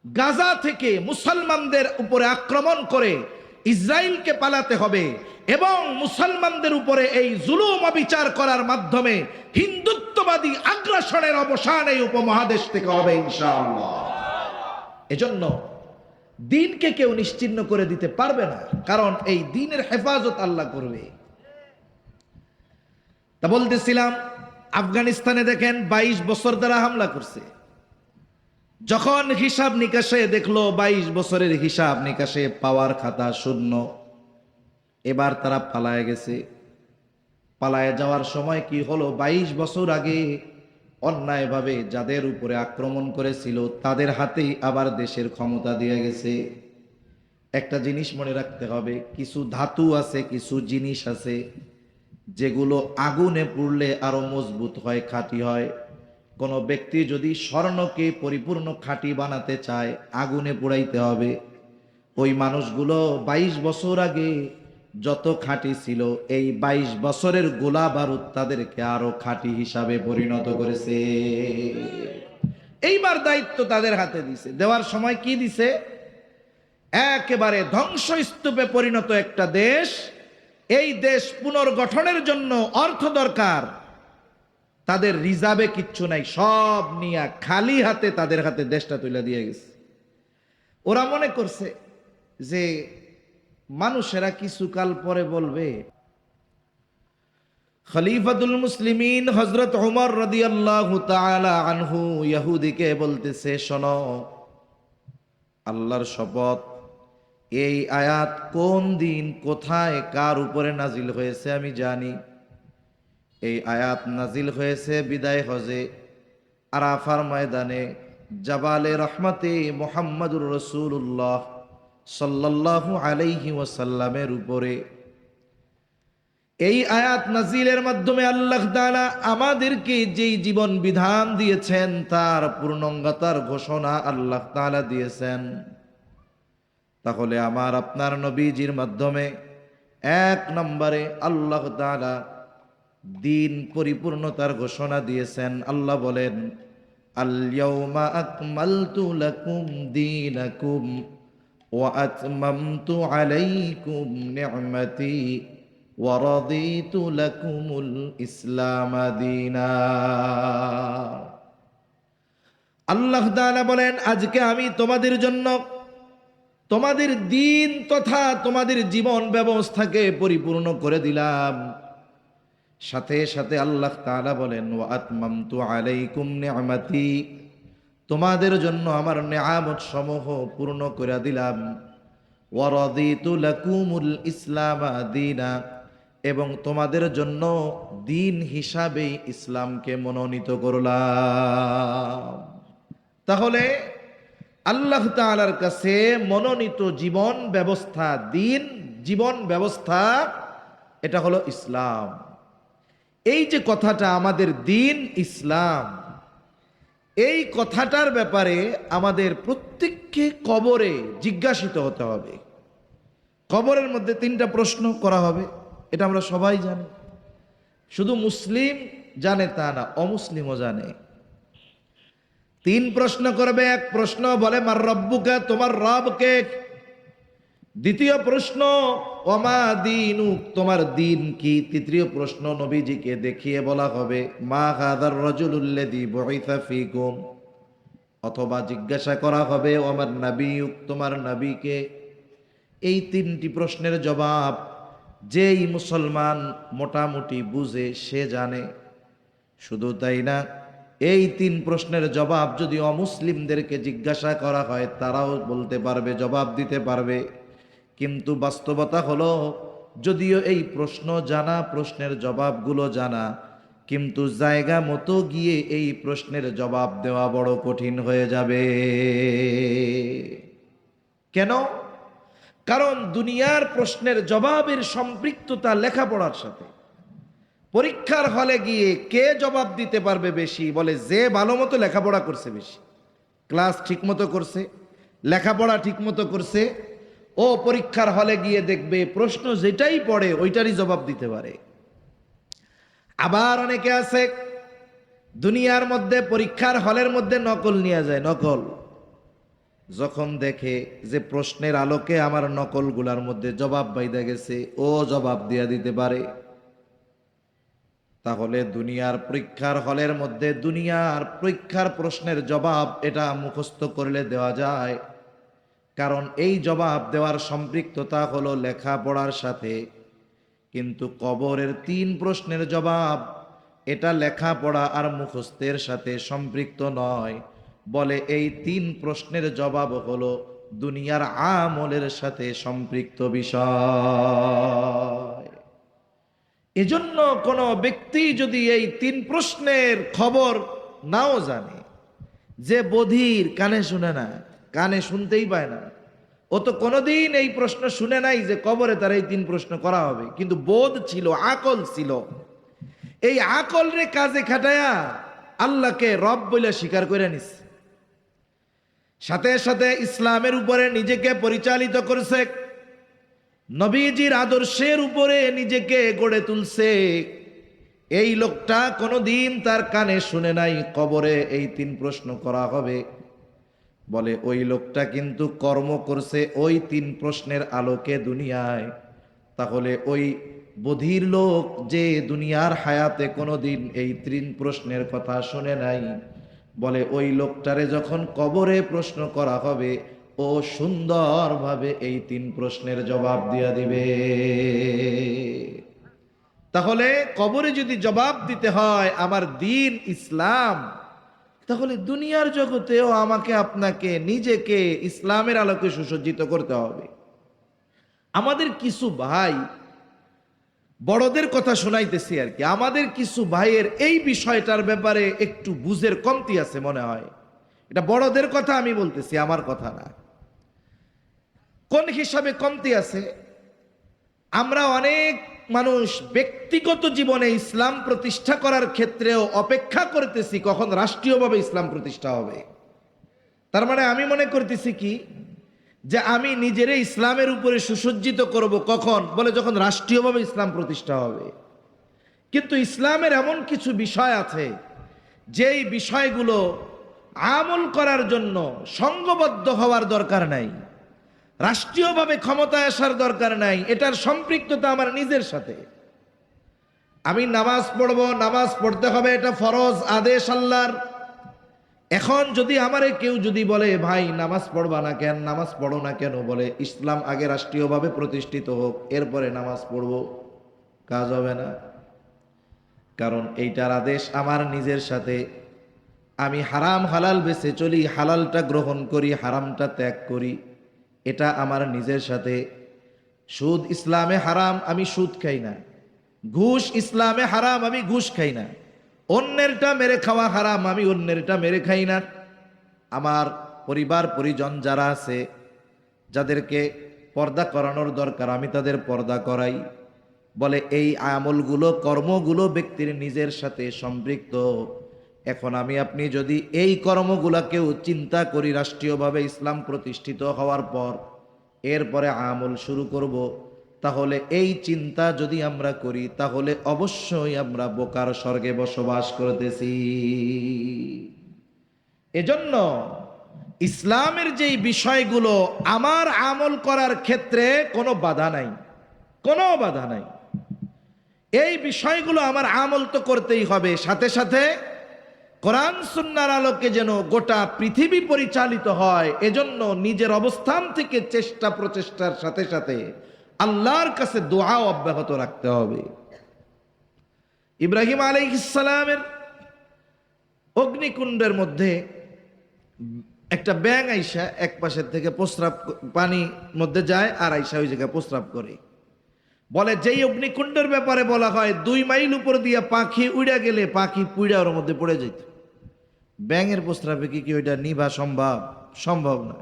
গাজা থেকে মুসলমানদের উপরে আক্রমণ করে ইসরায়েলকে পালাতে হবে এবং মুসলমানদের উপরে এই জুলুম অবিচার করার মাধ্যমে হিন্দুত্ববাদী আগ্রাসনের অবসান এই উপমহাদেশ থেকে হবে ইনশাআল্লাহ। এজন্য দ্বীনকে কেউ নিশ্চিহ্ন করে দিতে পারবে না, কারণ এই দ্বীনের হেফাজত আল্লাহ করবে। তা বলতেছিলাম, আফগানিস্তানে দেখেন 22 বছর দ্বারা হামলা করছে। যখন হিসাব নিকাশে দেখলো 22 বছরের হিসাব নিকাশে পাওয়ার খাতা শূন্য, এবার তারা পালায় গেছে। পালায় যাওয়ার সময় কি হলো, 22 বছর আগে অন্যায়ভাবে যাদের উপরে আক্রমণ করেছিল তাদের হাতেই আবার দেশের ক্ষমতা দিয়ে গেছে। একটা জিনিস মনে রাখতে হবে, কিছু ধাতু আছে, কিছু জিনিস আছে যেগুলো আগুনে পুড়লে আরো মজবুত হয়, খাঁটি হয়। কোনো ব্যক্তি যদি স্বর্ণকে পরিপূর্ণ খাঁটি বানাতে চায়, আগুনে পোড়াইতে হবে। ওই মানুষগুলো 22 বছর আগে যত খাঁটি ছিল, এই 22 বছরের গোলা বারুদ তাদেরকে আরো খাঁটি হিসাবে পরিণত করেছে। এইবার দায়িত্ব তাদের হাতে দিছে। দেওয়ার সময় কি দিছে, একেবারে ধ্বংসস্তূপে পরিণত একটা দেশ। এই দেশ পুনর্গঠনের জন্য অর্থ দরকার, তাদের রিজার্ভে কিচ্ছু নাই, সব নিয়ে খালি হাতে তাদের হাতে দেশটা তুলে দিয়ে গেছে। ওরা মনে করছে যে মানুষেরা কিছুকাল পরে বলবে। খলিফাতুল মুসলিমিন হযরত ওমর রাদিয়াল্লাহু তাআলা আনহু ইহুদিকে বলতেছে, শোনো, আল্লাহর শপথ, এই আয়াত কোন দিন কোথায় কার উপরে নাজিল হয়েছে আমি জানি। এই আয়াত নাজিল হয়েছে বিদায় হজে আরাফার ময়দানে জাবালে রহমতে মুহাম্মদুর রাসূলুল্লাহ সাল্লাল্লাহু আলাইহি ওয়াসাল্লামের উপরে। এই আয়াত নাজিলের মাধ্যমে আল্লাহ তাআলা আমাদেরকে যেই জীবন বিধান দিয়েছেন তার পূর্ণাঙ্গতার ঘোষণা আল্লাহ তাআলা দিয়েছেন। তাহলে আমার আপনার নবীজির মাধ্যমে এক নম্বরে আল্লাহ তাআলা দিন পরিপূর্ণতার ঘোষণা দিয়েছেন। আল্লাহ বলেন, আল ইয়াউমা আকমালতু লাকুম দীনাকুম ওয়া আতমামতু আলাইকুম নি'মাতি ওয়া রাদিতু লাকুমুল ইসলাম দীনা। আল্লাহ তাআলা বলেন, আজকে আমি তোমাদের জন্য তোমাদের দিন তথা তোমাদের জীবন ব্যবস্থাকে পরিপূর্ণ করে দিলাম। সাথে সাথে আল্লাহ তাআলা বলেন, ওয়া আতমামতু আলাইকুম নি'মাতি, তোমাদের জন্য আমার নেয়ামত সমূহ পূর্ণ করে দিলাম। ওয়া রাদিতু লাকুমুল ইসলাম দীনা, এবং তোমাদের জন্য দিন হিসাবে ইসলামকে মনোনীত করলাম। তাহলে আল্লাহ তাআলার কাছে মনোনীত জীবন ব্যবস্থা, দিন জীবন ব্যবস্থা, এটা হলো ইসলাম। এই যে কথাটা আমাদের দিন ইসলাম, এই কথাটার ব্যাপারে আমাদের প্রত্যেককে কবরে জিজ্ঞাসিত হতে হবে। কবরের মধ্যে 3টা প্রশ্ন করা হবে, এটা আমরা সবাই জানি। শুধু মুসলিম জানে তা না, অমুসলিমও জানে। 3 প্রশ্ন করবে। এক প্রশ্ন বলে, মার রব্বুকা, তোমার রব কে? দ্বিতীয় প্রশ্ন, ওমা দীনুক, তোমার দিন কি? তৃতীয় প্রশ্ন নবীজিকে দেখিয়ে বলা হবে, মা হাযার রাজুলুল্লাযী বুইসা ফীকুম, অথবা জিজ্ঞাসা করা হবে, ওমার নাবিয়ুক, তোমার নবীকে? এই 3টি প্রশ্নের জবাব যেই মুসলমান মোটামুটি বুঝে সে জানে। শুধু তাই না, এই 3 প্রশ্নের জবাব যদি অমুসলিমদেরকে জিজ্ঞাসা করা হয় তারাও বলতে পারবে, জবাব দিতে পারবে। কিন্তু বাস্তবতা হলো, যদিও এই প্রশ্ন জানা, প্রশ্নের জবাবগুলো জানা, কিন্তু জায়গা মতো গিয়ে এই প্রশ্নের জবাব দেওয়া বড় কঠিন হয়ে যাবে। কেন? কারণ দুনিয়ার প্রশ্নের জবাবের সম্পৃক্ততা লেখাপড়ার সাথে। পরীক্ষার হলে গিয়ে কে জবাব দিতে পারবে বেশি? বলে যে ভালো মতো লেখাপড়া করছে, বেশি ক্লাস ঠিক মতো করছে, লেখাপড়া ঠিক মতো করছে, ও পরীক্ষার হলে গিয়ে দেখবে প্রশ্ন যেটাই পড়ে ওইটারই জবাব দিতে পারে। আবার অনেকে আছে দুনিয়ার মধ্যে পরীক্ষার হলের মধ্যে নকল নিয়ে যায়, নকল। যখন দেখে যে প্রশ্নের আলোকে আমার নকলগুলার মধ্যে জবাব বাইদা গেছে, ও জবাব দিয়া দিতে পারে, তাহলে দুনিয়ার পরীক্ষার হলের মধ্যে দুনিয়ার পরীক্ষার প্রশ্নের জবাব এটা মুখস্থ করলে দেওয়া যায়। কারণ এই জবাব দেওয়ার সম্পৃক্ততা হলো লেখাপড়ার সাথে। কিন্তু কবরের 3 প্রশ্নের জবাব এটা লেখাপড়া আর মুখস্থের সাথে সম্পৃক্ত নয়। বলে এই 3 প্রশ্নের জবাব হলো দুনিয়ার আমলের সাথে সম্পৃক্ত বিষয়। এজন্য কোনো ব্যক্তি যদি এই 3 প্রশ্নের খবর নাও জানে, যে বধির কানে শুনে না, কানে শুনতেই পায় না, ও তো কোনোদিন এই প্রশ্ন শুনে নাই যে কবরে তার এই 3 প্রশ্ন করা হবে, কিন্তু বোধ ছিল, আকল ছিল। এই আকল রে কাজে খাটায়া আল্লাহকে রব বলে স্বীকার করে নিস, সাথে সাথে ইসলামের উপরে নিজেকে পরিচালিত করছে, নবীজির আদর্শের উপরে নিজেকে গড়ে তুলছে। এই লোকটা কোনোদিন তার কানে শুনে নাই কবরে এই 3 প্রশ্ন করা হবে। বলে ওই লোকটা কিন্তু কর্ম করছে ওই 3 প্রশ্নের আলোকে দুনিয়ায়। তাহলে ওই বধির লোক যে দুনিয়ার হায়াতে কোনোদিন এই 3 প্রশ্নের কথা শুনে নাই, বলে ওই লোকটারে যখন কবরে প্রশ্ন করা হবে, ও সুন্দরভাবে এই 3 প্রশ্নের জবাব দিয়া দিবে। তাহলে কবরে যদি জবাব দিতে হয় আমার দিন ইসলাম, তাহলে দুনিয়ার জগতেও আমাকে আপনাকে নিজেকে ইসলামের আলোকে সুসজ্জিত করতে হবে। আমাদের কিছু ভাই, বড়দের কথা শোনাইতেছি আর কি, আমাদের কিছু ভাইয়ের এই বিষয়টার ব্যাপারে একটু বুঝের কমতি আছে মনে হয়। এটা বড়দের কথা আমি বলতেছি, আমার কথা না। কোন হিসাবে কমতি আছে? আমরা অনেক মানুষ ব্যক্তিগত জীবনে ইসলাম প্রতিষ্ঠা করার ক্ষেত্রেও অপেক্ষা করতেছি কখন রাষ্ট্রীয়ভাবে ইসলাম প্রতিষ্ঠা হবে। তার মানে আমি মনে করতেছি কি, যে আমি নিজেরে ইসলামের উপরে সুসজ্জিত করব কখন? বলে যখন রাষ্ট্রীয়ভাবে ইসলাম প্রতিষ্ঠা হবে। কিন্তু ইসলামের এমন কিছু বিষয় আছে যেই বিষয়গুলো আমল করার জন্য সংঘবদ্ধ হওয়ার দরকার নাই, রাষ্ট্রীয়ভাবে ক্ষমতায় আসার দরকার নাই, এটার সম্পৃক্ততা আমার নিজের সাথে। আমি নামাজ পড়ব, নামাজ পড়তে হবে, এটা ফরজ আদেশ আল্লাহর। এখন যদি আমারে কেউ যদি বলে ভাই নামাজ পড়বা না কেন, নামাজ পড়ো না কেন, বলে ইসলাম আগে রাষ্ট্রীয়ভাবে প্রতিষ্ঠিত হোক এরপরে নামাজ পড়বো, কাজ হবে না। কারণ এইটার আদেশ আমার নিজের সাথে। আমি হারাম হালাল বেছে চলি, হালালটা গ্রহণ করি, হারামটা ত্যাগ করি, এটা আমার নিজের সাথে। সুদ ইসলামে হারাম, আমি সুদ খাই না। ঘুষ ইসলামে হারাম, আমি ঘুষ খাই না। অন্যেরটা মেরে খাওয়া হারাম, আমি অন্যেরটা মেরে খাই না। আমার পরিবার পরিজন যারা আছে, যাদেরকে পর্দা করানোর দরকার, আমি তাদের পর্দা করাই। বলে এই আমলগুলো, কর্মগুলো ব্যক্তির নিজের সাথে সম্পৃক্ত। এখন আমি আপনি যদি এই কর্মগুলাকেও চিন্তা করি রাষ্ট্রীয়ভাবে ইসলাম প্রতিষ্ঠিত হওয়ার পর, এরপরে আমল শুরু করব, তাহলে এই চিন্তা যদি আমরা করি তাহলে অবশ্যই আমরা বোকার স্বর্গে বসবাস করতেছি। এজন্য ইসলামের যেই বিষয়গুলো আমার আমল করার ক্ষেত্রে কোনো বাধা নাই, কোনো বাধা নাই। এই বিষয়গুলো আমার আমল তো করতেই হবে, সাথে সাথে কোরআন সুন্নাহর আলোকে যেন গোটা পৃথিবী পরিচালিত হয়, এজন্য নিজের অবস্থান থেকে চেষ্টা প্রচেষ্টার সাথে সাথে আল্লাহর কাছে দোয়া অব্যাহত রাখতে হবে। ইব্রাহিম আলাইহিস সালামের অগ্নিকুণ্ডের মধ্যে একটা ব্যাঙ আইসা এক পাশের থেকে প্রস্রাব, পানির মধ্যে যায় আর আইসা ওই জায়গায় প্রস্রাব করে। বলে যেই অগ্নিকুণ্ডের ব্যাপারে বলা হয় 2 মাইল উপর দিয়ে পাখি উড়া গেলে পাখি পুইড়া ওর মধ্যে পড়ে যেত, ব্যাঙের প্রস্রাবে কি ওইটা নিভা সম্ভব? সম্ভব না।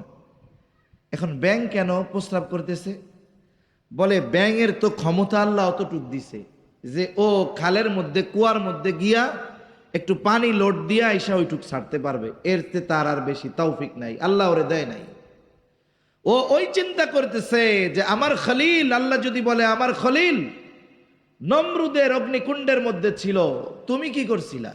এখন ব্যাঙ কেন প্রস্রাব করতেছে? বলে ব্যাঙের তো ক্ষমতা আল্লাহ অতটুক দিছে যে ও খালের মধ্যে, কুয়ার মধ্যে গিয়া একটু পানি লোড দিয়া আইসা ওইটুক ছাড়তে পারবে, এর তার আর বেশি তৌফিক নাই, আল্লাহ ওরে দেয় নাই। ও ওই চিন্তা করতেছে যে আমার খলিল, আল্লাহ যদি বলে আমার খলিল নমরুদের অগ্নিকুণ্ডের মধ্যে ছিল, তুমি কি করছিলা?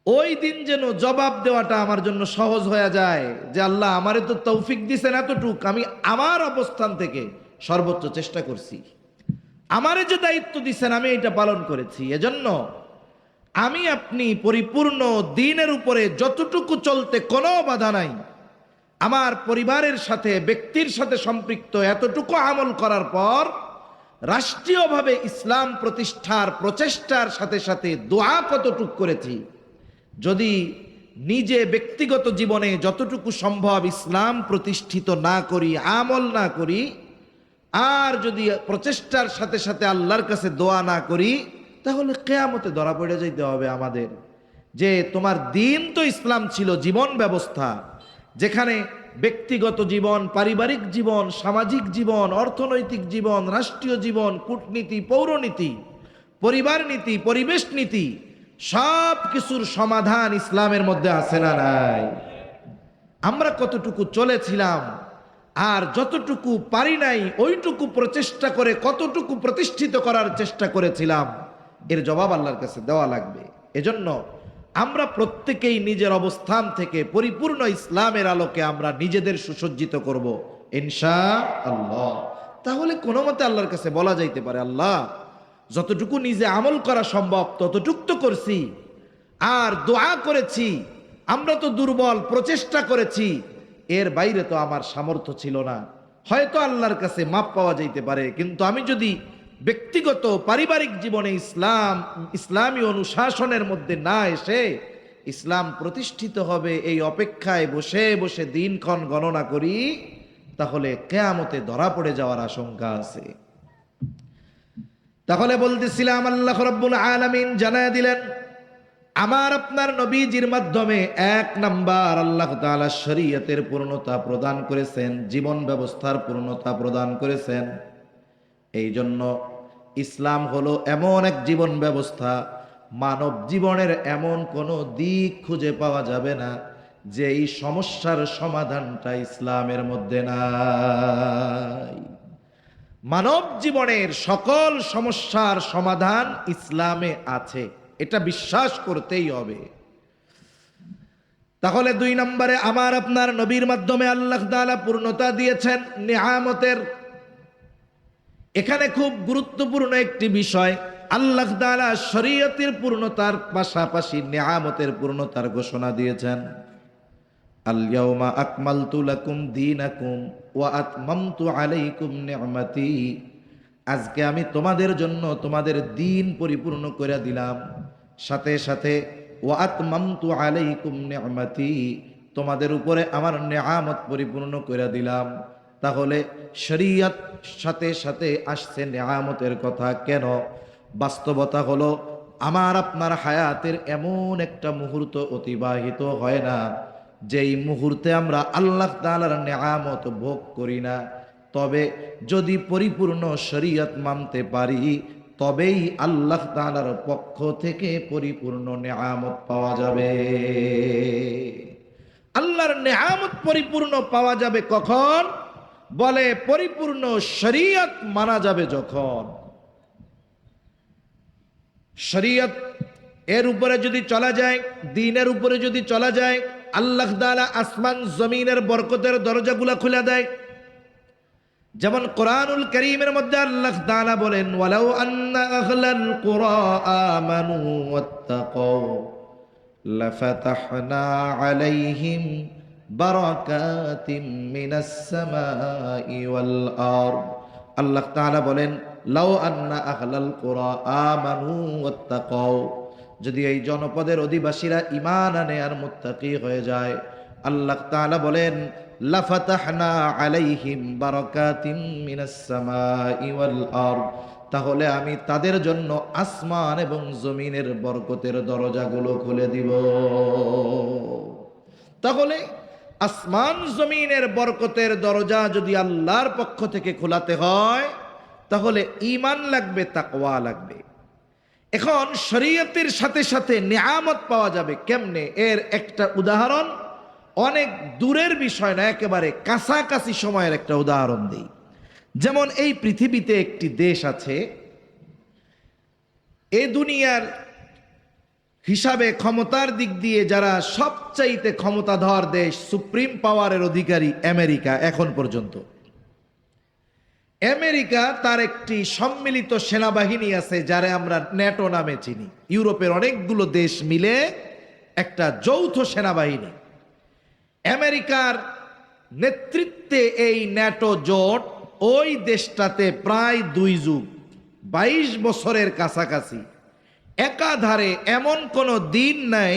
ওই দিন যেন জবাব দেওয়াটা আমার জন্য সহজ হয়ে যায় যে আল্লাহ আমারে তো তৌফিক দিছেন এতটুক, আমি আমার অবস্থান থেকে সর্বোচ্চ চেষ্টা করছি, আমারে যে দায়িত্ব দিছেন আমি এটা পালন করেছি। এজন্য আমি আপনি পরিপূর্ণ দ্বীনের উপরে যতটুকু চলতে কোনো বাধা নাই, আমার পরিবারের সাথে ব্যক্তির সাথে সম্পৃক্ত এতটুকু আমল করার পর রাষ্ট্রীয়ভাবে ইসলাম প্রতিষ্ঠার প্রচেষ্টার সাথে সাথে দোয়া কতটুক করেছি, যদি নিজে ব্যক্তিগত জীবনে যতটুকু সম্ভব ইসলাম প্রতিষ্ঠিত না করি, আমল না করি, আর যদি প্রচেষ্টার সাথে সাথে আল্লাহর কাছে দোয়া না করি, তাহলে কিয়ামতে ধরা পড়ে যাইতে হবে আমাদের যে তোমার দিন তো ইসলাম ছিল জীবন ব্যবস্থা, যেখানে ব্যক্তিগত জীবন, পারিবারিক জীবন, সামাজিক জীবন, অর্থনৈতিক জীবন, রাষ্ট্রীয় জীবন, কূটনীতি, পৌরনীতি, পরিবার নীতি, পরিবেশ নীতি, সব কিছুর সমাধান ইসলামের মধ্যে আছে না নাই? আমরা কতটুকু চলেছিলাম আর যতটুকু পারি নাই ওইটুকু প্রচেষ্টা করে কতটুকু প্রতিষ্ঠিত করার চেষ্টা করেছিলাম, এর জবাব আল্লাহর কাছে দেওয়া লাগবে। এজন্য আমরা প্রত্যেকেই নিজের অবস্থান থেকে পরিপূর্ণ ইসলামের আলোকে আমরা নিজেদের সুসজ্জিত করব ইনশাআল্লাহ। তাহলে কোনো মতে আল্লাহর কাছে বলা যাইতে পারে, আল্লাহ যতটুকু নিজে আমল করা সম্ভব ততটুক তো করছি, আর দোয়া করেছি, আমরা তো দুর্বল, প্রচেষ্টা করেছি, এর বাইরে তো আমার সামর্থ্য ছিল না, হয়তো আল্লাহর কাছে মাপ পাওয়া যাইতে পারে। কিন্তু আমি যদি ব্যক্তিগত পারিবারিক জীবনে ইসলামী অনুশাসনের মধ্যে না এসে ইসলাম প্রতিষ্ঠিত হবে এই অপেক্ষায় বসে বসে দিনক্ষণ গণনা করি, তাহলে কিয়ামতে ধরা পড়ে যাওয়ার আশঙ্কা আছে। তাহলে বলতেছিলাম আল্লাহ রাব্বুল আলামিন জানায় দিলেন আমার আপনার নবীজির মাধ্যমে এক নাম্বার আল্লাহ তাআলা শরীয়তের পূর্ণতা প্রদান করেছেন, জীবন ব্যবস্থার পূর্ণতা প্রদান করেছেন। এই জন্য ইসলাম হলো এমন এক জীবন ব্যবস্থা, মানব জীবনের এমন কোনো দিক খুঁজে পাওয়া যাবে না যে এই সমস্যার সমাধানটা ইসলামের মধ্যে নাই। মানব জীবনের সকল সমস্যার সমাধান ইসলামে আছে, এটা বিশ্বাস করতেই হবে। তাহলে 2 নম্বরে আমার আপনার নবীর মাধ্যমে আল্লাহ তাআলা পূর্ণতা দিয়েছেন নিয়ামতের। এখানে খুব গুরুত্বপূর্ণ একটি বিষয়, আল্লাহ তাআলা শরীয়তের পূর্ণতার পাশাপাশি নিয়ামতের পূর্ণতার ঘোষণা দিয়েছেন। আল ইয়াউমা আকমালতু লাকুম দীনাকুম ওয়া আতমামতু আলাইকুম নি'মাতি, আজকে আমি তোমাদের জন্য তোমাদের দ্বীন পরিপূর্ণ করে দিলাম, সাথে সাথে ওয়া আতমামতু আলাইকুম নি'মাতি, তোমাদের উপরে আমার নিয়ামত পরিপূর্ণ করে দিলাম। তাহলে শরীয়ত সাথে সাথে আসছে নিয়ামতের কথা। কেন? বাস্তবতা হলো আমার আপনার হায়াতের এমন একটা মুহূর্ত অতিবাহিত হয় না যেই মুহূর্তে আমরা আল্লাহ তাআলার নিয়ামত ভোগ করি না। তবে যদি পরিপূর্ণ শরীয়ত মানতে পারি তবেই আল্লাহ তাআলার পক্ষ থেকে পরিপূর্ণ নিয়ামত পাওয়া যাবে। আল্লাহর নিয়ামত পরিপূর্ণ পাওয়া যাবে কখন? বলে পরিপূর্ণ শরীয়ত মানা যাবে যখন। শরীয়ত এর উপরে যদি চলা যায়, দ্বীনের উপরে যদি চলা যায়, আল্লাহ তাআলা আসমান জমিনের বরকতের দরজাগুলা খুলে দেয়। যেমন কোরআনুল কারীমের মধ্যে আল্লাহ তাআলা বলেন, ওয়ালাউ আন্না আহলাল কুরা আমানু ওয়াত্তাকাউ লাফাতাহনা আলাইহিম বারাকাতিম মিনাস সামাই ওয়াল আরদ। আল্লাহ তাআলা বলেন, লাউ আন্না আহলাল কুরা আমানু ওয়াত্তাকাউ, যদি এই জনপদের অধিবাসীরা ঈমান আনে আর মুত্তাকি হয়ে যায়, আল্লাহ তাআলা বলেন লাফাতাহনা আলাইহিম বারাকাতিম মিনাস সামাই ওয়াল আরদ, তাহলে আমি তাদের জন্য আসমান এবং জমিনের বরকতের দরজাগুলো খুলে দিব। তাহলে আসমান জমিনের বরকতের দরজা যদি আল্লাহর পক্ষ থেকে খোলাতে হয় তাহলে ঈমান লাগবে, তাকওয়া লাগবে। এখন শরীয়তের সাথে সাথে নিয়ামত পাওয়া যাবে কেমনে? এর একটা উদাহরণ, অনেক দূরের বিষয় না, একেবারে কাছাকাছি সময়ের একটা উদাহরণ দিই। যেমন এই পৃথিবীতে একটি দেশ আছে, এই দুনিয়ার হিসাবে ক্ষমতার দিক দিয়ে যারা সবচাইতে ক্ষমতাধর দেশ, সুপ্রিম পাওয়ারের অধিকারী আমেরিকা। এখন পর্যন্ত আমেরিকা তার একটি সম্মিলিত সেনাবাহিনী আছে যারে আমরা ন্যাটো নামে চিনি। ইউরোপের অনেকগুলো দেশ মিলে একটা যৌথ সেনাবাহিনী। আমেরিকার নেতৃত্বে এই ন্যাটো জোট ওই দেশটাতে প্রায় 2 যুগ 22 বছরের কাছাকাছি একাধারে এমন কোনো দিন নাই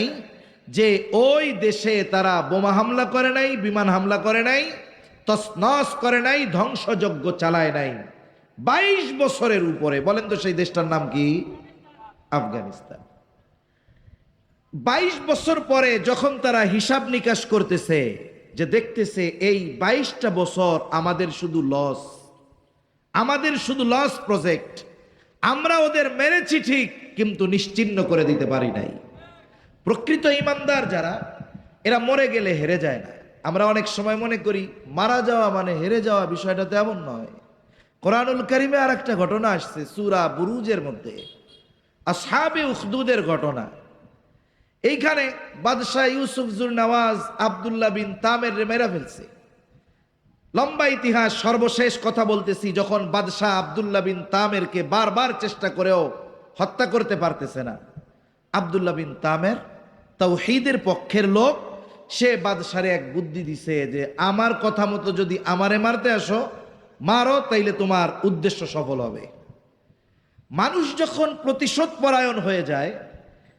যে ওই দেশে তারা বোমা হামলা করে নাই, বিমান হামলা করে নাই, তছনছ করে নাই, ধ্বংসযজ্ঞ চালায় নাই। 22 বছরের উপরে। বলেন তো সেই দেশটার নাম কি? আফগানিস্তান। 22 বছর পরে যখন তারা হিসাব নিকাশ করতেছে, যে দেখতেছে এই 22টা বছর আমাদের শুধু লস, আমাদের শুধু লস প্রজেক্ট, আমরা ওদের মেরেছি ঠিক, কিন্তু নিশ্চিহ্ন করে দিতে পারি নাই। প্রকৃত ইমানদার যারা, এরা মরে গেলে হেরে যায় না। আমরা অনেক সময় মনে করি মারা যাওয়া মানে হেরে যাওয়া, বিষয়টা তেমন নয়। কোরআনুল কারিমে আর একটা ঘটনা আসছে সূরা বুরুজের মধ্যে, আসহাবে উখদুদের ঘটনা। এইখানে বাদশাহ ইউসুফ জুরনওয়াজ আব্দুল্লাহ বিন তামের মেরে ফেলছে। লম্বা ইতিহাস, সর্বশেষ কথা বলতেছি। যখন বাদশাহ আব্দুল্লাহ বিন তামেরকে বারবার চেষ্টা করেও হত্যা করতে পারতেছে না, আব্দুল্লাহ বিন তামের তাওহীদের পক্ষের লোক, সে বাদশারে এক বুদ্ধি দিছে যে আমার কথা মতো যদি আমারে মারতে আসো, মারো, তাইলে তোমার উদ্দেশ্য সফল হবে। মানুষ যখন প্রতিশোধ পরায়ণ হয়ে যায়,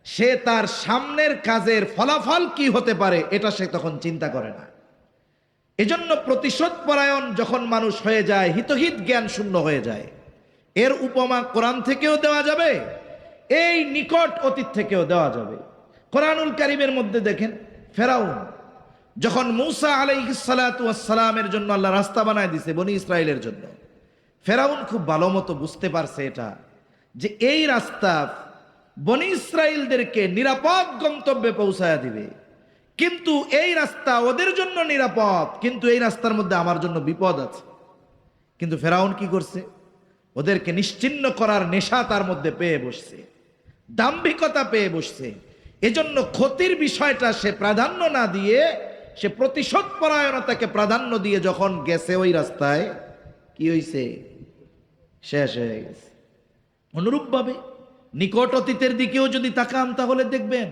সে তার সামনের কাজের ফলাফল কি হতে পারে এটা সে তখন চিন্তা করে না। এজন্য প্রতিশোধ পরায়ণ যখন মানুষ হয়ে যায়, হিতহিত জ্ঞান শূন্য হয়ে যায়। এর উপমা কোরআন থেকেও দেওয়া যাবে, এই নিকট অতীত থেকেও দেওয়া যাবে। কোরআনুল কারীমের মধ্যে দেখেন, ফেরাউন যখন মূসা আলাইহিস সালাতু ওয়াস সালামের জন্য আল্লাহ রাস্তা বানায় দিছে বনি ইসরাইলের জন্য, ফেরাউন খুব ভালো মতো বুঝতে পারছে এটা, যে এই রাস্তা বনি ইসরাইলদেরকে নিরাপদ গন্তব্যে পৌঁছায়া দিবে, কিন্তু এই রাস্তা ওদের জন্য নিরাপদ, কিন্তু এই রাস্তার মধ্যে আমার জন্য বিপদ আছে। কিন্তু ফেরাউন কি করছে? ওদেরকে নিশ্চিহ্ন করার নেশা তার মধ্যে পেয়ে বসছে, দাম্ভিকতা পেয়ে বসছে। এজন্য ক্ষতির বিষয়টা সে প্রাধান্য না দিয়ে, সে প্রতিশোধ পরায়ণতাকে প্রাধান্য দিয়ে যখন গেছে ওই রাস্তায়, কি হইছে? শেষ হয়ে গেছে। অনুরূপভাবে নিকট অতীতের দিকেও যদি তাকান, তাহলে দেখবেন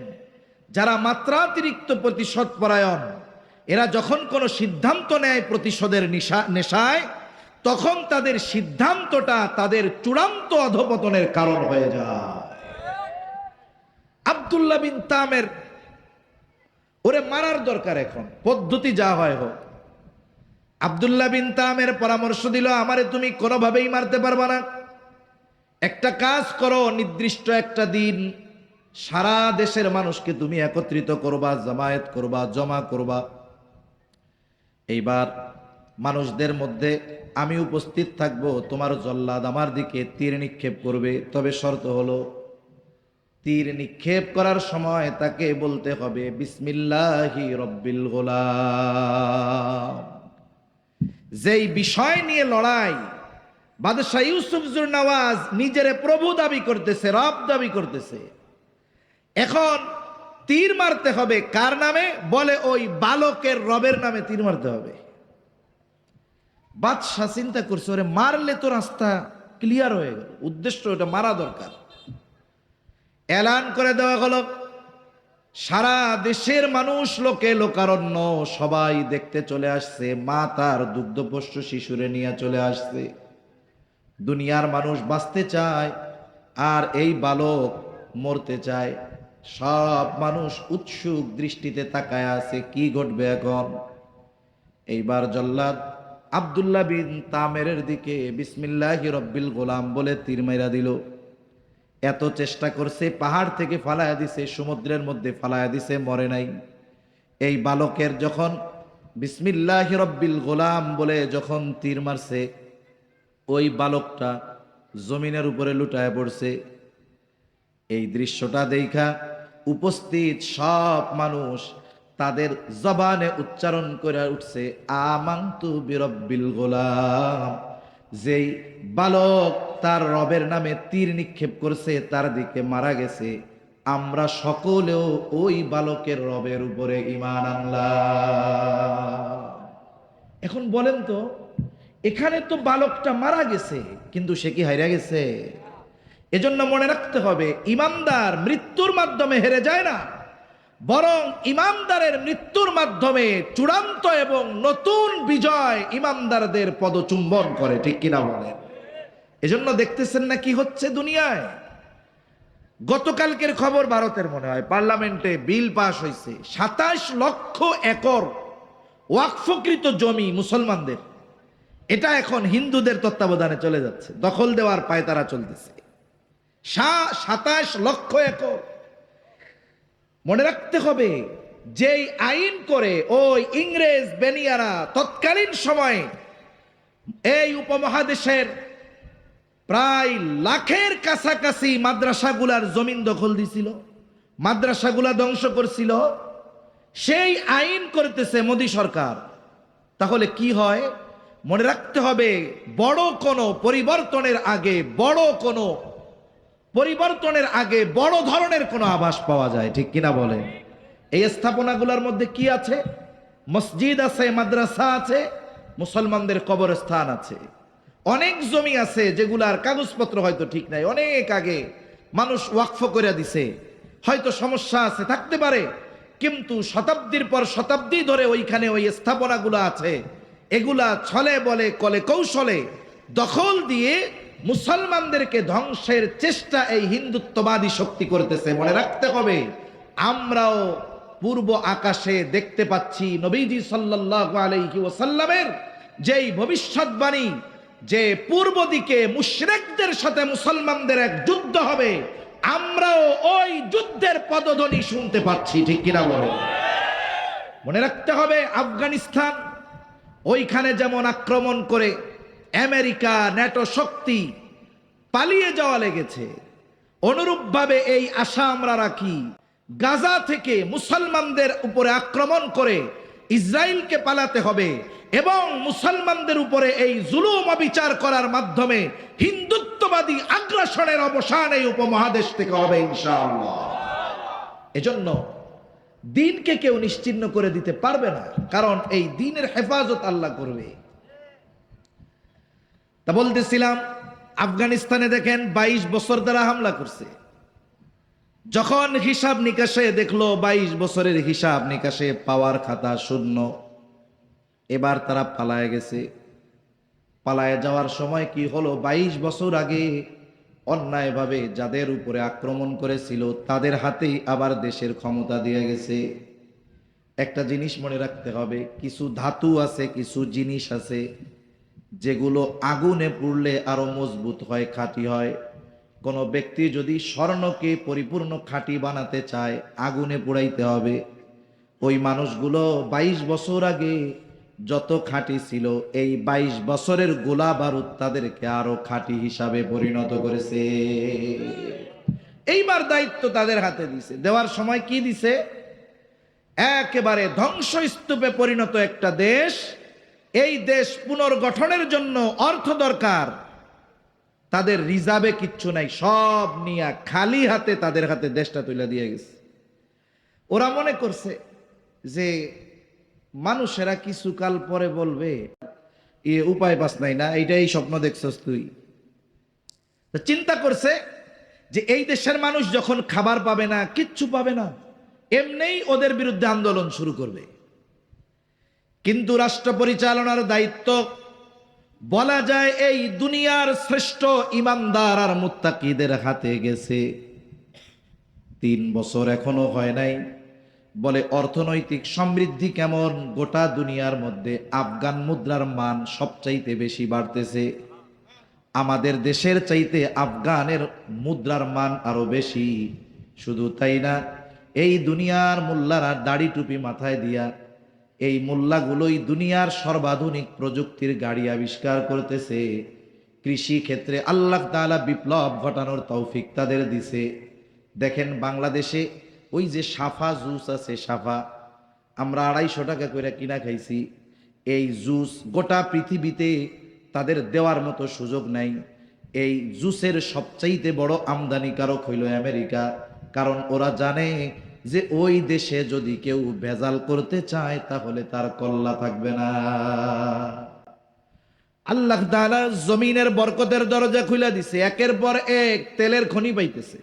যারা মাত্রাতিরিক্ত প্রতিশোধ পরায়ণ, এরা যখন কোনো সিদ্ধান্ত নেয় প্রতিশোধের নেশায়, তখন তাদের সিদ্ধান্তটা তাদের চূড়ান্ত অধঃপতনের কারণ হয়ে যায়। আব্দুল্লাহ বিন তামের, ওরে মারার দরকার, এখন পদ্ধতি যা হয় হোক। আব্দুল্লাহ বিন তামের পরামর্শ দিল, আমারে তুমি কোনোভাবেই মারতে পারবা না, একটা কাজ করো, নির্দিষ্ট একটা দিন সারা দেশের মানুষকে তুমি একত্রিত করবা, জামায়াত করবা, জমা করবা। এইবার মানুষদের মধ্যে আমি উপস্থিত থাকব, তোমার জল্লাদ আমার দিকে তীর নিক্ষেপ করবে, তবে শর্ত হলো তীর নিক্ষেপ করার সময় তাকে বলতে হবে বিসমিল্লাহি রব্বিল গোলাম। যেই বিষয় নিয়ে লড়াই, বাদশাহ ইউসুফ জুরনওয়াজ নিজেরে প্রভু দাবি করতেছে, রব দাবি করতেছে। এখন তীর মারতে হবে কার নামে? বলে ওই বালকের রবের নামে তীর মারতে হবে। বাদশাহ চিন্তা করছে, ওরে মারলে তো রাস্তা ক্লিয়ার হয়ে গেল, উদ্দেশ্য ওটা মারা দরকার। এলান করে দেওয়া হলো, সারা দেশের মানুষ, লোকে লোকারণ্য সবাই দেখতে চলে আসছে। মা তার দুগ্ধপোষ্য শিশুরে নিয়ে চলে আসছে। দুনিয়ার মানুষ বাঁচতে চায়, আর এই বালক মরতে চায়। সব মানুষ উৎসুক দৃষ্টিতে তাকায় আছে, কি ঘটবে এখন। এইবার জল্লাদ আব্দুল্লাহ বিন তামেরের দিকে বিসমিল্লাহি রব্বিল গোলাম বলে তীর মাইরা দিল। এত চেষ্টা করছে, পাহাড় থেকে ফালায়া দিছে, সমুদ্রের মধ্যে ফালায়া দিছে, মরে নাই। এই বালকের যখন বিসমিল্লাহি রব্বিল গোলাম বলে যখন তীর মারছে, ওই বালকটা জমিনের উপরে লুটায় পড়ছে। এই দৃশ্যটা দেখা উপস্থিত সব মানুষ তাদের জবানে উচ্চারণ করে উঠছে, আমানতু বিরব্বিল গোলাম। যেই বালক তার রবের নামে তীর নিক্ষেপ করছে, তার দিকে মারা গেছে, আমরা সকলেও ওই বালকের রবের উপরে ঈমান আনলাম। এখন বলেন তো, এখানে তো বালকটা মারা গেছে, কিন্তু সে কি হারিয়ে গেছে? এজন্য মনে রাখতে হবে, ঈমানদার মৃত্যুর মাধ্যমে হেরে যায় না, বরং ঈমানদারের মৃত্যুর মাধ্যমে চূড়ান্ত এবং নতুন বিজয় ঈমানদারদের পদচুম্বন করে। ঠিক কিনা বলেন? এজন্য দেখতেছেন না কি হচ্ছে দুনিয়ায়। গতকালকের খবর, ভারতের মনে হয় পার্লামেন্টে বিল পাস হয়েছে, 27 লক্ষ একর ওয়াকফকৃত জমি মুসলমানদের, এটা এখন হিন্দুদের তত্ত্বাবধানে চলে যাচ্ছে, দখল দেওয়ার পায়তারা চলতেছে। 27 লক্ষ একর। মনে রাখতে হবে, যেই আইন করে ওই ইংরেজ বেনিয়ারা তৎকালীন সময়ে এই উপমহাদেশের প্রায় লাখের কাছাকাছি মাদ্রাসাগুলার জমিন দখল দিছিল, মাদ্রাসাগুলা ধ্বংস করছিল, সেই আইন করতেছে মোদী সরকার। তাহলে কি হয়? মনে রাখতে হবে, বড় কোনো পরিবর্তনের আগে বড় ধরনের কোনো আভাস পাওয়া যায়। ঠিক কিনা বলেন? এই স্থাপনাগুলোর মধ্যে কি আছে? মসজিদ আছে, মাদ্রাসা আছে, মুসলমানদের কবরস্থান আছে, অনেক জমি আছে যেগুলার কাগজপত্র হয়তো ঠিক নাই, অনেক আগে মানুষ ওয়াকফ করে দিছে, হয়তো সমস্যা আছে, থাকতে পারে, কিন্তু শতাব্দীর পর শতাব্দী ধরে ওইখানে ওই স্থাপনাগুলো আছে। এগুলা ছলে বলে কলে কৌশলে দখল দিয়ে মুসলমানদেরকে ধ্বংসের চেষ্টা এই হিন্দুত্ববাদী শক্তি করতেছে। মনে রাখতে হবে, আমরাও পূর্ব আকাশে দেখতে পাচ্ছি নবীজি সাল্লাল্লাহু আলাইহি ওয়াসাল্লামের যেই ভবিষ্যৎবাণী, যে পূর্ব দিকে মুশরিকদের সাথে মুসলমানদের এক যুদ্ধ হবে, আমরাও ওই যুদ্ধের পদধ্বনি শুনতে পাচ্ছি। ঠিক কিনা বলেন? মনে রাখতে হবে, আফগানিস্তান, ওইখানে যেমন আক্রমণ করে আমেরিকা ন্যাটো শক্তি পালিয়ে যাওয়া লেগেছে, অনুরূপভাবে এই আশা আমরা রাখি, গাজা থেকে মুসলমানদের উপরে আক্রমণ করে ইসরায়েলকে পালাতে হবে এবং মুসলমানদের উপরে এই জুলুম অবিচার করার মাধ্যমে হিন্দুত্ববাদী আগ্রাসনের অবসান এই উপমহাদেশ থেকে হবে ইনশাআল্লাহ। এজন্য দিনকে কেউ নিশ্চিহ্ন করে দিতে পারবে না, কারণ এই দিনের হেফাজত আল্লাহ করবে। তা বলতেছিলাম, আফগানিস্তানে দেখেন 22 বছর দ্বারা হামলা করছে। যখন হিসাব নিকাশে দেখলো 22 বছরের হিসাব নিকাশে পাওয়ার খাতা শূন্য, এবার তারা পালায়ে গেছে। পালায়ে যাওয়ার সময় কি হলো, 22 বছর আগে অন্যায়ভাবে যাদের উপরে আক্রমণ করেছিল তাদের হাতেই আবার দেশের ক্ষমতা দিয়ে গেছে। একটা জিনিস মনে রাখতে হবে, কিছু ধাতু আছে, কিছু জিনিস আছে যেগুলো আগুনে পুড়লে আরো মজবুত হয়, খাঁটি হয়। কোনো ব্যক্তি যদি স্বর্ণকে পরিপূর্ণ খাঁটি বানাতে চায়, আগুনে পোড়াইতে হবে। ওই মানুষগুলো 22 বছর আগে যত খাঁটি ছিল, এই 22 বছরের গোলা বারুদ তাদেরকে আরো খাঁটি হিসাবে পরিণত করেছে। এইবার দায়িত্ব তাদের হাতে দিছে। দেওয়ার সময় কি দিছে? একেবারে ধ্বংসস্তূপে পরিণত একটা দেশ, এই দেশ পুনর্গঠনের জন্য অর্থ দরকার, তাদের রিজার্ভে কিচ্ছু নাই, সব নিয়ে খালি হাতে তাদের হাতে দেশটা তুলে দিয়ে গেছে। ওরা মনে করছে যে মানুষেরা কিছুকাল পরে বলবে, এ উপায় পাস নাই না, এইটাই স্বপ্ন দেখছস তুই। চিন্তা করছে যে এই দেশের মানুষ যখন খাবার পাবে না, কিচ্ছু পাবে না, এমনিই ওদের বিরুদ্ধে আন্দোলন শুরু করবে। কিন্তু রাষ্ট্র পরিচালনার দায়িত্ব বলা যায় এই দুনিয়ার শ্রেষ্ঠ ইমানদার আর মুত্তাকিদের হাতে গেছে। 3 বছর এখনো হয় নাই, বলে অর্থনৈতিক সমৃদ্ধি কেমন, গোটা দুনিয়ার মধ্যে আফগান মুদ্রার মান সবচাইতে বেশি বাড়তেছে। আমাদের দেশের চাইতে আফগানের মুদ্রার মান আরো বেশি। শুধু তাই না, এই দুনিয়ার মোল্লারা দাড়ি টুপি মাথায় দিয়া, এই মোল্লাগুলোই দুনিয়ার সর্বাধুনিক প্রযুক্তির গাড়ি আবিষ্কার করতেছে। কৃষি ক্ষেত্রে আল্লাহ তাআলা বিপ্লব ঘটানোর তৌফিক তাদের দিছে। দেখেন বাংলাদেশে ওই যে সাফা জুস আছে, সাফা আমরা 250 টাকা করে কিনা খাইছি, এই জুস গোটা পৃথিবীতে তাদের দেওয়ার মতো সুযোগ নাই। এই জুসের সবচাইতে বড় আমদানিকারক হইল আমেরিকা। কারণ ওরা জানে যে ওই দেশে যদি কেউ ভেজাল করতে চায় তাহলে তার কল্লা থাকবে না। আল্লাহ তাআলা জমিনের বরকতের দরজা খুলে দিছে, একের পর এক তেলের খনি পাইতেছে।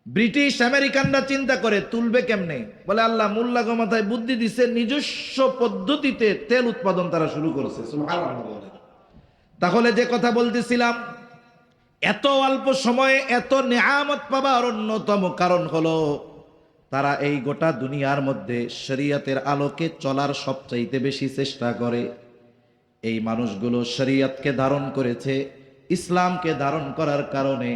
ব্রিটিশ আমেরিকানরা চিন্তা করে তুলবে কেমনে, বলে আল্লাহ মোল্লা মাথায় বুদ্ধি দিছে, নিজস্ব পদ্ধতিতে তেল উৎপাদন তারা শুরু করেছে। সুবহানাল্লাহ। তাহলে যে কথা বলতেছিলাম, এত অল্প সময়ে এত নেয়ামত পাবার অন্যতম কারণ হলো তারা এই গোটা দুনিয়ার মধ্যে শরীয়তের আলোকে চলার সবচাইতে বেশি চেষ্টা করে। এই মানুষগুলো শরীয়তকে ধারণ করেছে, ইসলামকে ধারণ করার কারণে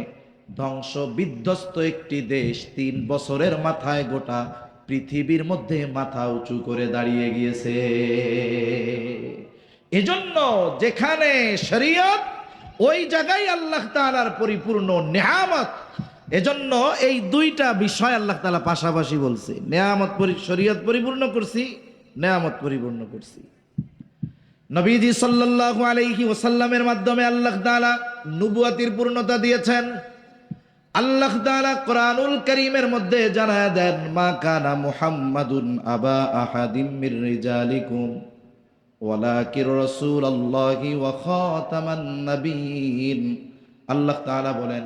ধ্বংস বিধ্বস্ত একটি দেশ 3 বছরের মাথায় গোটা পৃথিবীর মধ্যে মাথা উঁচু করে দাঁড়িয়ে গিয়েছে। এজন্য যেখানে শরীয়ত ওই জায়গায় আল্লাহ তাআলার পরিপূর্ণ নেয়ামত। এজন্য এই দুইটা বিষয় আল্লাহ তাআলা পাশাপাশি বলছে, নেয়ামত শরীয়ত পরিপূর্ণ করছি, নেয়ামত পরিপূর্ণ করছি। নবীজি সাল্লাল্লাহু আলাইহি ওয়াসাল্লামের মাধ্যমে আল্লাহ তাআলা নবুয়তির পূর্ণতা দিয়েছেন। আল্লাহ তাআলা কোরআনুল কারীমের মধ্যে জানায় দেন, মা কানা মুহাম্মাদুন আবা আহাদিম মির রিজালিকুম ওয়ালাকির রাসূলুল্লাহি ওয়া খাতামান নবিয়্যিন। আল্লাহ তাআলা বলেন,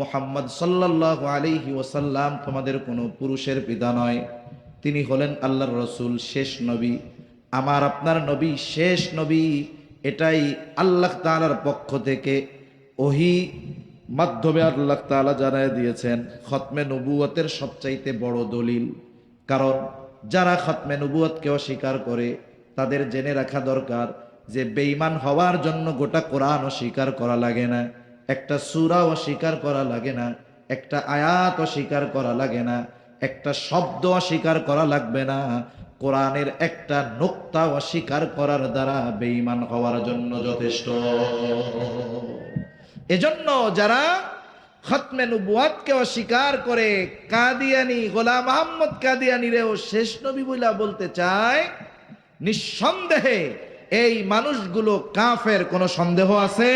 মুহাম্মদ সাল্লাল্লাহু আলাইহি ওয়াসাল্লাম তোমাদের কোনো পুরুষের পিতা নয়, তিনি হলেন আল্লাহর রাসূল, শেষ নবী। আমার আপনার নবী শেষ নবী, এটাই আল্লাহ তাআলার পক্ষ থেকে ওহী মাধ্যমে আল্লাহ তাআলা জানায় দিয়েছেন। খতমে নবুয়তের সবচাইতে বড় দলিল। কারণ যারা খতমে নবুয়তকে অস্বীকার করে তাদের জেনে রাখা দরকার যে বেঈমান হওয়ার জন্য গোটা কোরআন অস্বীকার করা লাগে না, একটা সূরা অস্বীকার করা লাগে না, একটা আয়াত অস্বীকার করা লাগে না, একটা শব্দ অস্বীকার করা লাগবে না, কোরআনের একটা নুকতা অস্বীকার করার দ্বারা বেঈমান হওয়ার জন্য যথেষ্ট। এজন্য যারা খতমে নবুয়তকে অস্বীকার করে কাদিয়ানী গোলাম আহমদ কাদিয়ানীরেও শেষ নবী বলে বলতে চায়, নিঃসন্দেহে এই মানুষগুলো কাফের, কোনো সন্দেহ আছে?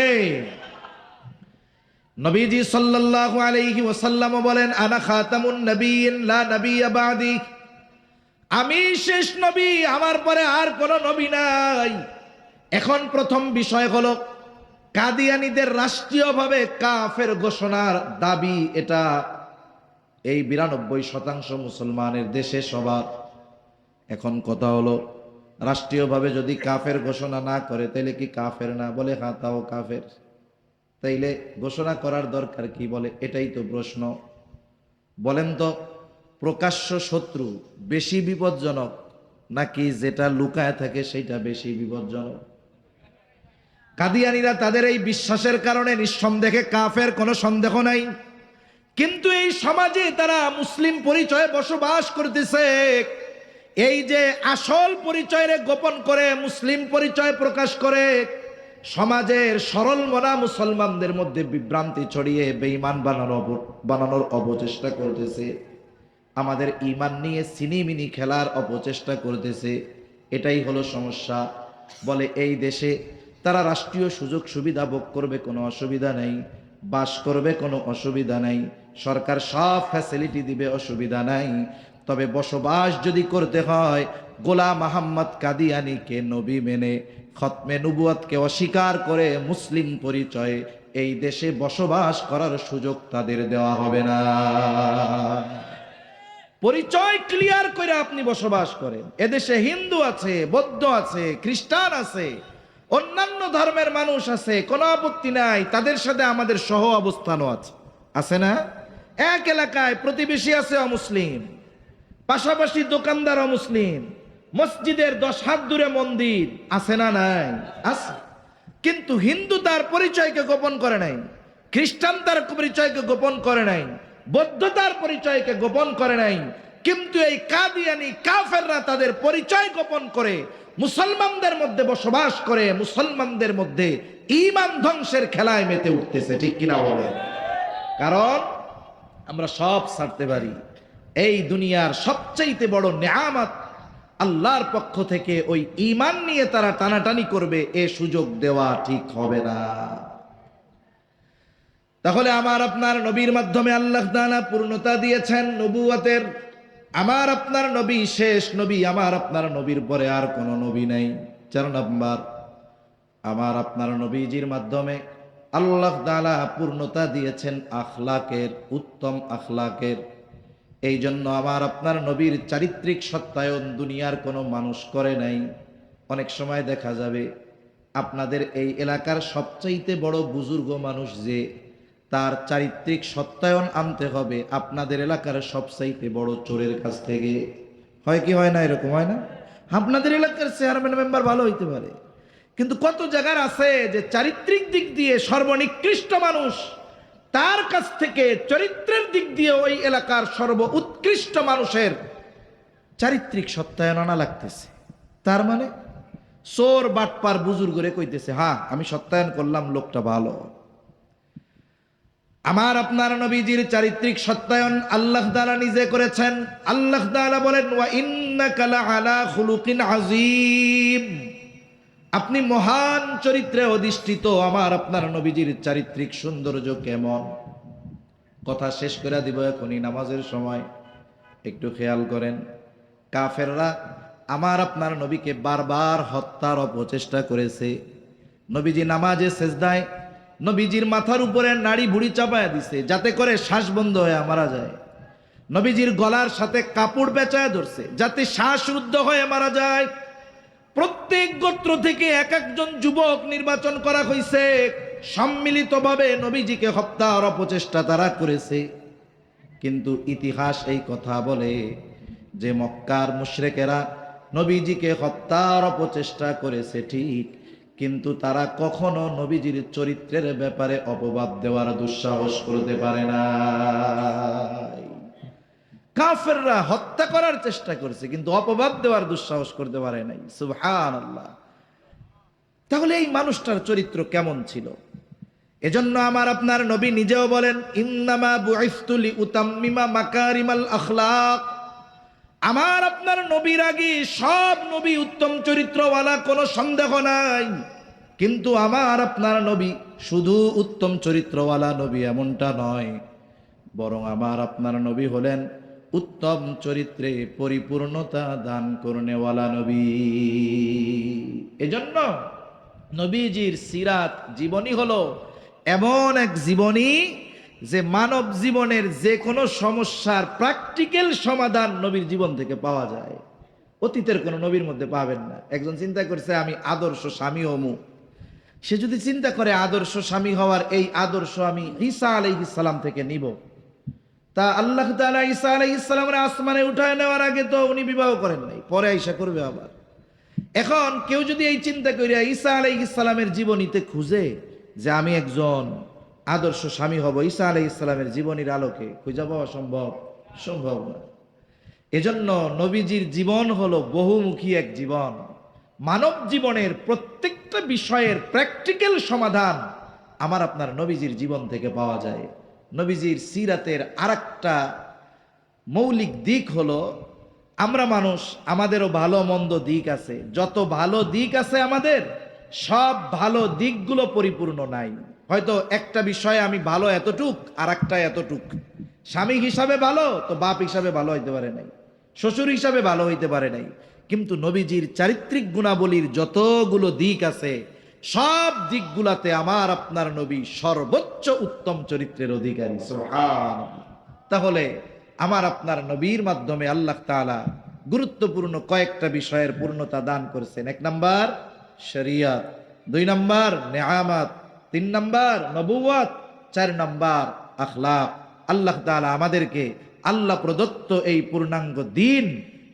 নবীজি সাল্লাল্লাহু আলাইহি ওয়াসাল্লাম বলেন, আনা খাতামুন নবিয়্যিন লা নাবিয়্যা বা'দি, আমি শেষ নবী, আমার পরে আর কোনো নবী নাই। এখন প্রথম বিষয় হলো কাদিয়ানীদের রাষ্ট্রীয়ভাবে কাফের ঘোষণার দাবি, এটা এই 92% মুসলমানের দেশে সবার। এখন কথা হলো, রাষ্ট্রীয়ভাবে যদি কাফের ঘোষণা না করে তাইলে কি কাফের না? বলে হ্যাঁ, তাও কাফের। তাইলে ঘোষণা করার দরকার কি? বলে এটাই তো প্রশ্ন। বলেন তো, প্রকাশ্য শত্রু বেশি বিপজ্জনক নাকি যেটা লুকায় থাকে সেটা বেশি বিপজ্জনক? কাদিয়ানীরা তাদের এই বিশ্বাসের কারণে নিঃসন্দেহে কাফের, কোনো সন্দেহ নাই। কিন্তু এই সমাজে তারা মুসলিম পরিচয়ে বসবাস করতেছে। এই যে আসল পরিচয়ের গোপন করে মুসলিম পরিচয় প্রকাশ করে সমাজের সরল মনা মুসলমানদের মধ্যে বিভ্রান্তি ছড়িয়ে বেঈমান বানানোর অপচেষ্টা করতেছে, আমাদের ঈমান নিয়ে সিনিমিনি খেলার অপচেষ্টা করতেছে। এটাই হলো সমস্যা। বলে এই দেশে তারা রাষ্ট্রীয় সুযোগ সুবিধা ভোগ করবে, কোনো অসুবিধা নেই, বাস করবে, কোনো অসুবিধা নাই, সরকার সব ফ্যাসিলিটি দিবে, অসুবিধা নাই। তবে বসবাস যদি করতে হয় গোলাম আহমদ কাদিয়ানীকে নবী মেনে, খতমে নবুয়তকে অস্বীকার করে মুসলিম পরিচয়ে এই দেশে বসবাস করার সুযোগ তাদের দেওয়া হবে না। পরিচয় ক্লিয়ার করে আপনি বসবাস করেন। এদেশে হিন্দু আছে, বৌদ্ধ আছে, খ্রিস্টান আছে, অন্যান্য ধর্মের মানুষ আছে, কোনো আপত্তি নাই, তাদের সাথে আমাদের সহ অবস্থানও আছে, আছে না? এক এলাকায় প্রতিবেশী আছে অমুসলিম, পাশাপাশি দোকানদার অমুসলিম, মসজিদের 10 হাত দূরে মন্দির, আছে না? নাই, আছে। কিন্তু হিন্দু তার পরিচয়কে গোপন করে নাই, খ্রিস্টান তার পরিচয়কে গোপন করে নাই, বৌদ্ধ তার পরিচয়কে গোপন করে নাই। কিন্তু এই কাদিয়ানী কাফেররা তাদের পরিচয় গোপন করে মুসলমানদের মধ্যে বসবাস করে, মুসলমানদের মধ্যে ঈমান ধ্বংসের খেলায় মেতে উঠতেছে, ঠিক কিনা বলেন? কারণ আমরা সব ছাড়তে পারি, এই দুনিয়ার সবচাইতে বড় নেয়ামত আল্লাহর পক্ষ থেকে ওই ঈমান নিয়ে তারা টানাটানি করবে, এ সুযোগ দেওয়া ঠিক হবে না। তাহলে আমার আপনার নবীর মাধ্যমে আল্লাহ তাআলা পূর্ণতা দিয়েছেন নবুয়তের। আমার আপনার নবী শেষ নবী, আমার আপনার নবীর পরে আর কোনো নবী নেই। 4 নাম্বার, আমার আপনার নবীজির মাধ্যমে আল্লাহ তাআলা পূর্ণতা দিয়েছেন আখলাকের, উত্তম আখলাকের। এই জন্য আমার আপনার নবীর চারিত্রিক সত্যায়ন দুনিয়ার কোনো মানুষ করে নাই। অনেক সময় দেখা যাবে আপনাদের এই এলাকার সবচাইতে বড় বুজুর্গ মানুষ যে, তার চারিত্রিক সত্যায়ন আনতে হবে আপনাদের এলাকার সবচাইতে বড় চোরের কাছ থেকে। হয় কি হয় না? এরকম হয় না? আপনাদের এলাকার চেয়ারম্যান মেম্বার ভালো হইতে পারে, কিন্তু কত জায়গার আছে যে চারিত্রিক দিক দিয়ে সর্বনিকৃষ্ট মানুষ, তার কাছ থেকে চরিত্রের দিক দিয়ে ওই এলাকার সর্ব উৎকৃষ্ট মানুষের চারিত্রিক সত্যায়ন আনা লাগতেছে। তার মানে চোর বাটপার বুজুর্গরে কইতেছে, হ্যাঁ আমি সত্যায়ন করলাম লোকটা ভালো। আমার আপনার নবীজির চারিত্রিক সত্যায়ন আল্লাহ তাআলা নিজে করেছেন। আল্লাহ তাআলা বলেন, ওয়া ইন্নাকা লাআলা খুলুকিন আযীম, আপনি মহান চরিত্রে অধিষ্ঠিত। আমার আপনার নবীজির চারিত্রিক সৌন্দর্য কেমন? কথা শেষ করে দিব এখনই, নামাজের সময়। একটু খেয়াল করেন, কাফেররা আমার আপনার নবীকে বারবার হত্যার অপচেষ্টা করেছে। নবীজি নামাজে সেজদায় নবীজির মাথার উপরে নাড়ি ভুড়ি চাপায় দিছে যাতে করে শ্বাস বন্ধ হয়ে মারা যায়। নবীজির গলার সাথে কাপড় পেঁচায় ধরছে যাতে শ্বাসরুদ্ধ হয়ে মারা যায়। প্রত্যেক গোত্র থেকে এক একজন যুবক নির্বাচন করা হয়েছে, সম্মিলিতভাবে নবীজিকে হত্যার অপচেষ্টা তারা করেছে। কিন্তু ইতিহাস এই কথা বলে যে মক্কার মুশরিকেরা নবীজিকে হত্যার অপচেষ্টা করেছে ঠিক, কিন্তু তারা কখনো নবীজির চরিত্রের ব্যাপারে অপবাদ দেওয়ার দুঃসাহস করতে পারে না। কাফেররা হত্যা করার চেষ্টা করেছে কিন্তু অপবাদ দেওয়ার দুঃসাহস করতে পারে নাই। সুবহানাল্লাহ। তাহলে এই মানুষটার চরিত্র কেমন ছিল? এজন্য আমার আপনার নবী নিজেও বলেন, ইন্নামা বুইসতু লিউতাম্মিমা মাকারিমাল আখলাক। আমার আপনার নবীর আগে সব নবী উত্তম চরিত্রওয়ালা, কোনো সন্দেহ নাই। কিন্তু আমার আপনার নবী শুধু উত্তম চরিত্রওয়ালা নবী এমনটা নয়, বরং আমার আপনার নবী হলেন উত্তম চরিত্রে পরিপূর্ণতা দান করনেওয়ালা নবী। এজন্য নবীজির সিরাত জীবনী হলো এমন এক জীবনী যে মানব জীবনের যে কোনো সমস্যার প্র্যাকটিক্যাল সমাধান নবীর জীবন থেকে পাওয়া যায়। অতীতের কোনো নবীর মধ্যে পাবেন না। একজন চিন্তা করছে আমি আদর্শ স্বামী হমু, সে যদি চিন্তা করে আদর্শ স্বামী হওয়ার এই আদর্শ আমি ঈসা আলাইহিস সালাম থেকে নিব, তা আল্লাহ তাআলা ঈসা আলাইহিস সালামের আসমানে উঠায় নেওয়ার আগে তো উনি বিবাহ করেন নাই, পরে আয়েশা করবে আবার। এখন কেউ যদি এই চিন্তা করিয়া ঈসা আলাইহিস সালামের জীবনীতে খুঁজে যে আমি একজন আদর্শ স্বামী হব ঈসা আলাইহিস সালামের জীবনীর আলোকে, খুঁজে পাওয়া সম্ভব? সম্ভব না। এজন্য নবীজির জীবন হলো বহুমুখী এক জীবন। মানব জীবনের প্রত্যেকটা বিষয়ের প্র্যাকটিক্যাল সমাধান আমার আপনার নবীজির জীবন থেকে পাওয়া যায়। নবীজির সিরাতের আরেকটা মৌলিক দিক হলো, আমরা মানুষ, আমাদেরও ভালো মন্দ দিক আছে। যত ভালো দিক আছে আমাদের, সব ভালো দিকগুলো পরিপূর্ণ নাই। হয়তো একটা বিষয়ে আমি ভালো এতটুক, আর একটা এতটুক। স্বামী হিসাবে ভালো তো বাপ হিসাবে ভালো হইতে পারে নাই, শ্বশুর হিসাবে ভালো হইতে পারে নাই। কিন্তু নবীজির চারিত্রিক গুণাবলীর যতগুলো দিক আছে, সব দিকগুলাতে আমার আপনার নবী সর্বোচ্চ উত্তম চরিত্রের অধিকারী। সুবহানাল্লাহ। তাহলে আমার আপনার নবীর মাধ্যমে আল্লাহ তাআলা গুরুত্বপূর্ণ কয়েকটা বিষয়ের পূর্ণতা দান করেছেন। 1 নাম্বার শরিয়ত, 2 নাম্বার নেয়ামত, 3 নাম্বার নবুয়ত, 4 নাম্বার আখলাক। আল্লাহ তাআলা আমাদেরকে আল্লাহ প্রদত্ত এই পূর্ণাঙ্গ দিন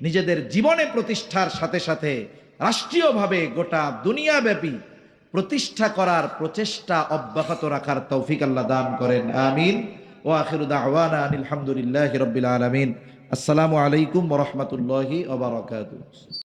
নিজেদের জীবনে প্রতিষ্ঠার সাথে সাথে রাষ্ট্রীয়ভাবে গোটা দুনিয়াব্যাপী প্রতিষ্ঠা করার প্রচেষ্টা অব্যাহত রাখার তৌফিক আল্লাহ দান করেন। আমিন। ওয়া আখিরু দাওয়ানা আলহামদুলিল্লাহি রাব্বিল আলামিন। আসসালামু আলাইকুম ওয়া রাহমাতুল্লাহি ওয়া বারাকাতুহু।